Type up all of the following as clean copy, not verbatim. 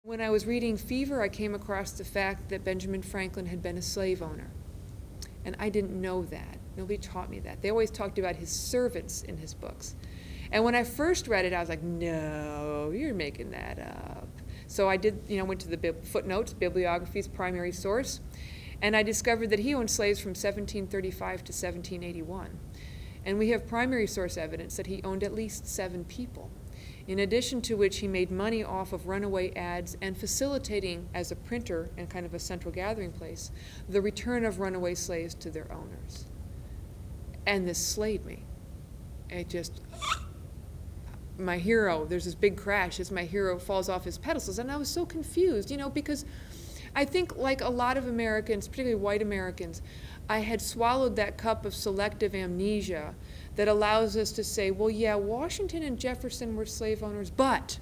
When I was reading Fever, I came across the fact that Benjamin Franklin had been a slave owner. And I didn't know that. Nobody taught me that. They always talked about his servants in his books. And when I first read it, I was like, no, you're making that up. So I did, went to the footnotes, bibliography's primary source, and I discovered that he owned slaves from 1735 to 1781. And we have primary source evidence that he owned at least 7 people, in addition to which he made money off of runaway ads and facilitating, as a printer and kind of a central gathering place, the return of runaway slaves to their owners. And this slayed me. It just, my hero, there's this big crash as my hero falls off his pedestals, and I was so confused, because I think like a lot of Americans, particularly white Americans, I had swallowed that cup of selective amnesia that allows us to say, well, yeah, Washington and Jefferson were slave owners, but,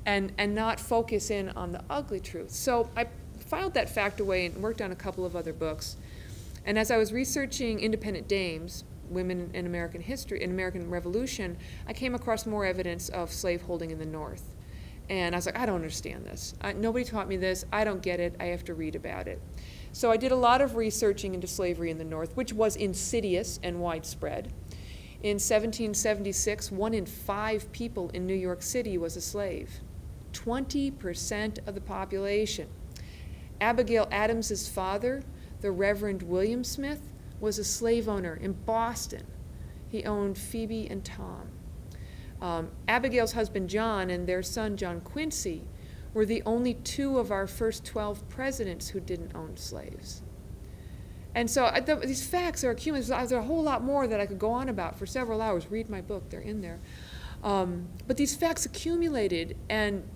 and not focus in on the ugly truth. So I filed that fact away and worked on a couple of other books. And as I was researching independent dames, women in American history, in American Revolution, I came across more evidence of slaveholding in the North. And I was like, I don't understand this. Nobody taught me this. I don't get it. I have to read about it. So I did a lot of researching into slavery in the North, which was insidious and widespread. In 1776, 1 in 5 people in New York City was a slave. 20% of the population. Abigail Adams's father, the Reverend William Smith, was a slave owner in Boston. He owned Phoebe and Tom. Abigail's husband John and their son John Quincy were the only 2 of our first 12 presidents who didn't own slaves. And so these facts are accumulated. There's a whole lot more that I could go on about for several hours. Read my book, they're in there. But these facts accumulated, and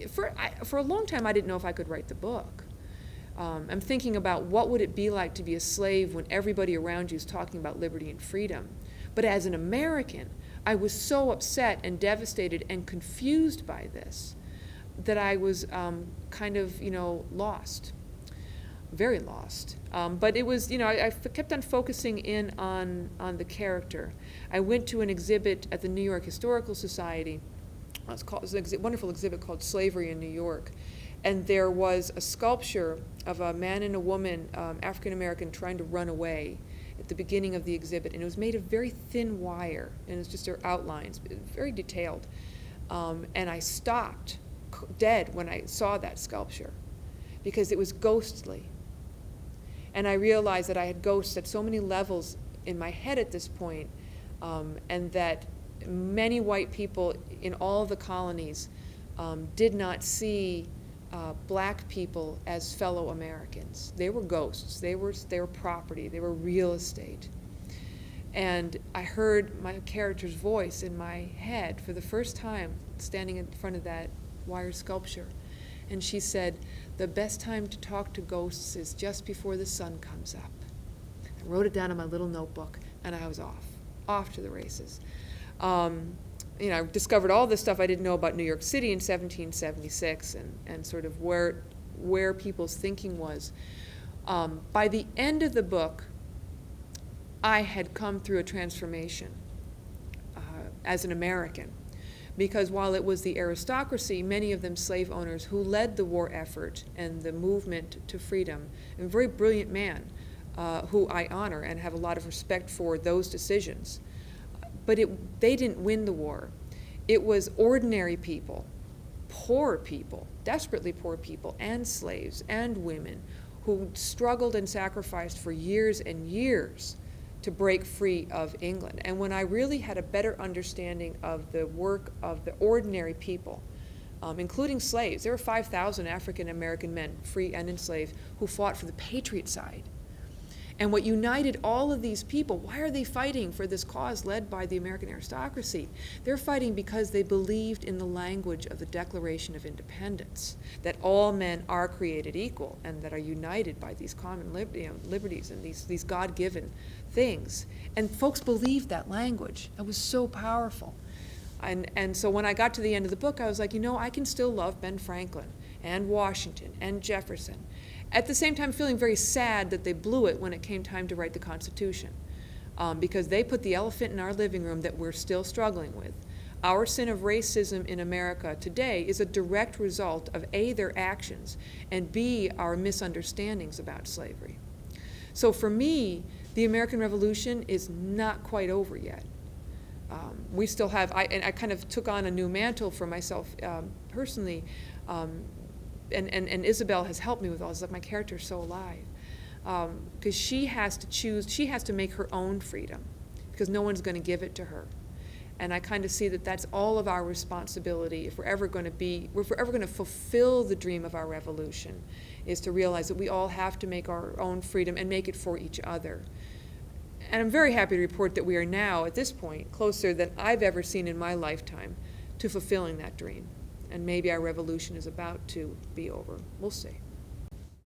for a long time I didn't know if I could write the book. I'm thinking about what would it be like to be a slave when everybody around you is talking about liberty and freedom. But as an American, I was so upset and devastated and confused by this that I was kind of, lost, very lost. But it was, I kept on focusing in on the character. I went to an exhibit at the New York Historical Society. It was a wonderful exhibit called Slavery in New York. And there was a sculpture of a man and a woman, African-American, trying to run away at the beginning of the exhibit. And it was made of very thin wire, and it was just their outlines, very detailed. And I stopped dead when I saw that sculpture because it was ghostly. And I realized that I had ghosts at so many levels in my head at this point, and that many white people in all the colonies did not see black people as fellow Americans. They were ghosts. They were property. They were real estate. And I heard my character's voice in my head for the first time standing in front of that wire sculpture. And she said, the best time to talk to ghosts is just before the sun comes up. I wrote it down in my little notebook, and I was off to the races. I discovered all this stuff I didn't know about New York City in 1776 and sort of where people's thinking was. By the end of the book, I had come through a transformation as an American, because while it was the aristocracy, many of them slave owners, who led the war effort and the movement to freedom, and a very brilliant man who I honor and have a lot of respect for those decisions. But they didn't win the war. It was ordinary people, poor people, desperately poor people, and slaves and women who struggled and sacrificed for years and years to break free of England. And when I really had a better understanding of the work of the ordinary people, including slaves, there were 5,000 African American men, free and enslaved, who fought for the patriot side. And what united all of these people, why are they fighting for this cause led by the American aristocracy? They're fighting because they believed in the language of the Declaration of Independence, that all men are created equal and that are united by these common liberties and these God-given things. And folks believed that language. It was so powerful. And so when I got to the end of the book, I was like, I can still love Ben Franklin and Washington and Jefferson. At the same time, feeling very sad that they blew it when it came time to write the Constitution, because they put the elephant in our living room that we're still struggling with. Our sin of racism in America today is a direct result of A, their actions, and B, our misunderstandings about slavery. So for me, the American Revolution is not quite over yet. We still have, and I kind of took on a new mantle for myself personally, and Isabel has helped me with all this. Like, my character is so alive. Because she has to choose, she has to make her own freedom, because no one's going to give it to her. And I kind of see that that's all of our responsibility if we're ever going to fulfill the dream of our revolution, is to realize that we all have to make our own freedom and make it for each other. And I'm very happy to report that we are now, at this point, closer than I've ever seen in my lifetime to fulfilling that dream. And maybe our revolution is about to be over. We'll see.